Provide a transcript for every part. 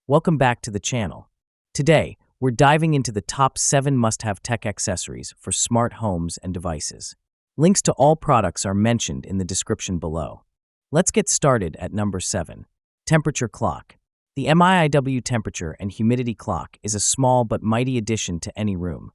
Welcome back to the channel. Today, we're diving into the top 7 must-have tech accessories for smart homes and devices. Links to all products are mentioned in the description below. Let's get started at number 7. Temperature Clock. The MIIW temperature and humidity clock is a small but mighty addition to any room,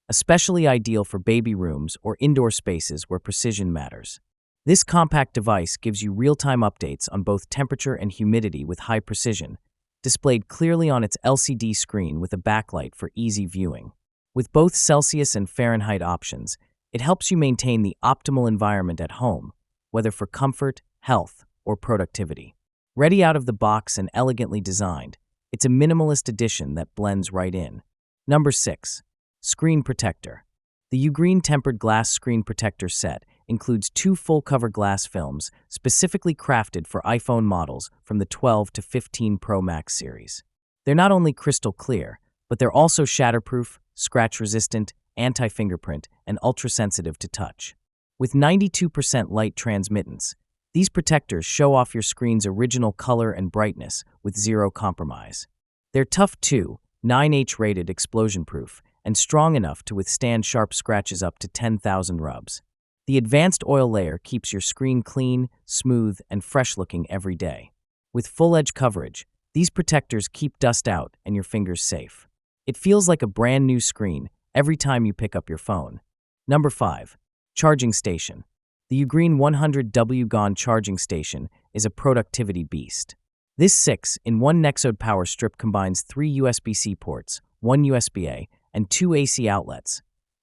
especially ideal for baby rooms or indoor spaces where precision matters. This compact device gives you real-time updates on both temperature and humidity with high precision, displayed clearly on its LCD screen with a backlight for easy viewing. With both Celsius and Fahrenheit options, it helps you maintain the optimal environment at home, whether for comfort, health, or productivity. Ready out of the box and elegantly designed, it's a minimalist addition that blends right in. Number 6. Screen Protector. The Ugreen Tempered Glass Screen Protector Set includes 2 full-cover glass films specifically crafted for iPhone models from the 12 to 15 Pro Max series. They're not only crystal clear, but they're also shatterproof, scratch-resistant, anti-fingerprint, and ultra-sensitive to touch. With 92% light transmittance, these protectors show off your screen's original color and brightness with zero compromise. They're tough too, 9H rated explosion-proof, and strong enough to withstand sharp scratches up to 10,000 rubs. The advanced oil layer keeps your screen clean, smooth, and fresh-looking every day. With full-edge coverage, these protectors keep dust out and your fingers safe. It feels like a brand new screen every time you pick up your phone. Number 5. Charging Station. The Ugreen 100W GON charging station is a productivity beast. This 6-in-1 Nexode power strip combines 3 USB-C ports, 1 USB-A, and 2 AC outlets,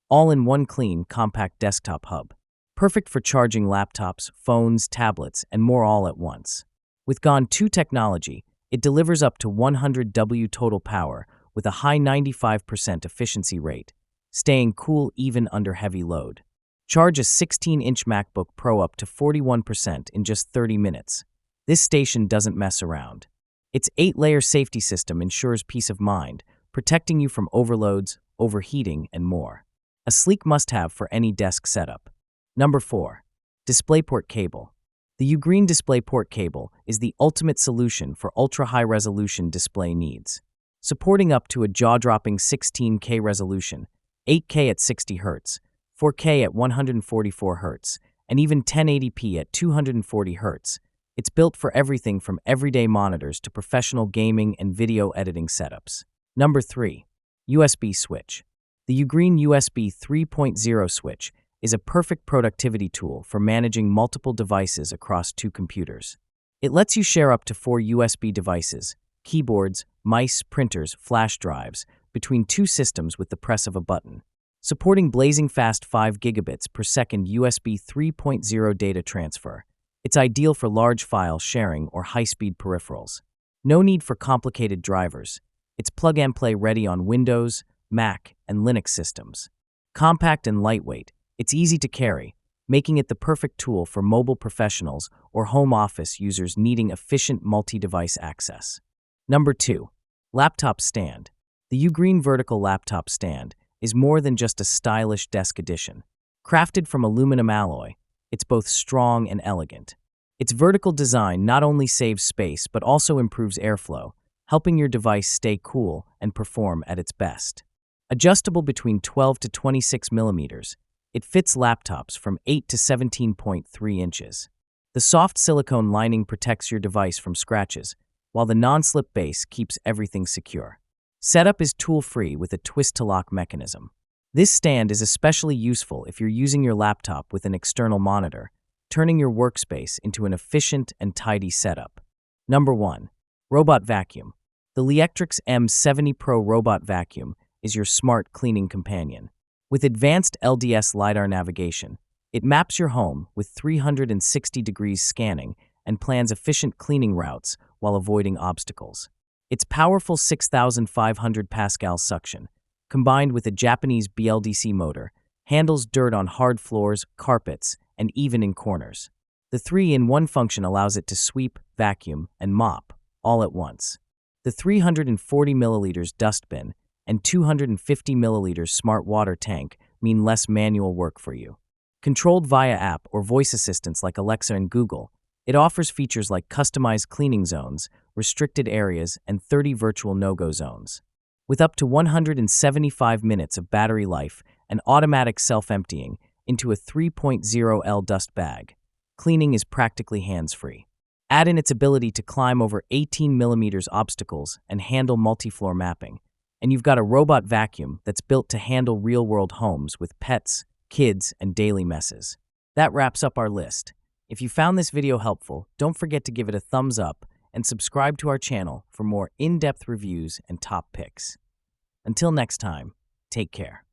all in one clean, compact desktop hub. Perfect for charging laptops, phones, tablets, and more all at once. With GON 2 technology, it delivers up to 100W total power with a high 95% efficiency rate, staying cool even under heavy load. Charge a 16-inch MacBook Pro up to 41% in just 30 minutes. This station doesn't mess around. Its 8-layer safety system ensures peace of mind, protecting you from overloads, overheating, and more. A sleek must-have for any desk setup. Number 4. Displayport Cable. The Ugreen Displayport Cable is the ultimate solution for ultra-high-resolution display needs. Supporting up to a jaw-dropping 16K resolution, 8K at 60 Hz, 4K at 144 Hz, and even 1080p at 240 Hz. It's built for everything from everyday monitors to professional gaming and video editing setups. Number 3. USB Switch. The Ugreen USB 3.0 switch is a perfect productivity tool for managing multiple devices across 2 computers. It lets you share up to 4 USB devices, keyboards, mice, printers, flash drives, between 2 systems with the press of a button. Supporting blazing fast 5 gigabits per second USB 3.0 data transfer, it's ideal for large file sharing or high-speed peripherals. No need for complicated drivers. It's plug-and-play ready on Windows, Mac, and Linux systems. Compact and lightweight, it's easy to carry, making it the perfect tool for mobile professionals or home office users needing efficient multi-device access. Number 2. Laptop Stand. The Ugreen Vertical Laptop Stand is more than just a stylish desk addition. Crafted from aluminum alloy, it's both strong and elegant. Its vertical design not only saves space but also improves airflow, helping your device stay cool and perform at its best. Adjustable between 12 to 26 millimeters, it fits laptops from 8 to 17.3 inches. The soft silicone lining protects your device from scratches, while the non-slip base keeps everything secure. Setup is tool-free with a twist-to-lock mechanism. This stand is especially useful if you're using your laptop with an external monitor, turning your workspace into an efficient and tidy setup. Number 1. Robot Vacuum. The Liectrix M70 Pro Robot Vacuum is your smart cleaning companion. With advanced LDS LiDAR navigation, it maps your home with 360 degrees scanning and plans efficient cleaning routes while avoiding obstacles. Its powerful 6,500 Pascal suction, combined with a Japanese BLDC motor, handles dirt on hard floors, carpets, and even in corners. The 3-in-1 function allows it to sweep, vacuum, and mop all at once. The 340 milliliters dustbin and 250 milliliters smart water tank mean less manual work for you. Controlled via app or voice assistants like Alexa and Google, It offers features like customized cleaning zones, restricted areas, and 30 virtual no-go zones. With up to 175 minutes of battery life and automatic self-emptying into a 3.0L dust bag, cleaning is practically hands-free. Add in its ability to climb over 18 millimeters obstacles and handle multi-floor mapping, and you've got a robot vacuum that's built to handle real-world homes with pets, kids, and daily messes. That wraps up our list. If you found this video helpful, don't forget to give it a thumbs up and subscribe to our channel for more in-depth reviews and top picks. Until next time, take care.